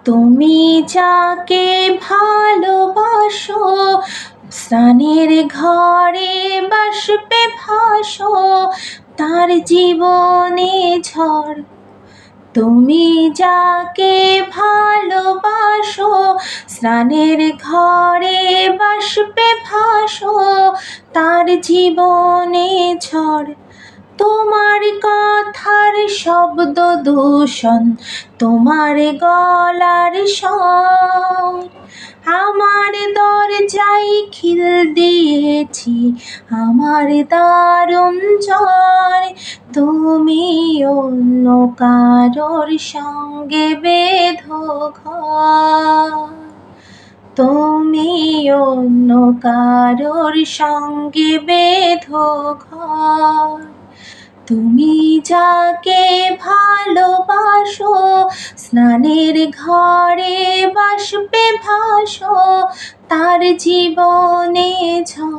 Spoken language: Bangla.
তুমি যাকে ভালোবাসো স্নানের ঘরে বাষ্পে ভাসো, তার জীবনে ঝড়। তুমি যাকে ভালোবাসো স্নানের ঘরে বাষ্পে ভাসো, তার জীবনে ঝড়। তোমার কথার শব্দ দূষণ, তোমার গলার স্বর, আমার দরজায় খিল দিয়েছি, আমার দারুণ জ্বর। তুমি অন্য কারোর সঙ্গে বেঁধো ঘর, তুমি অন্য কারোর সঙ্গে বেঁধো ঘর। তুমি যাকে ভালোবাসো স্নানের ঘরে বাষ্পে ভাসো, তার জীবনে ঝড়।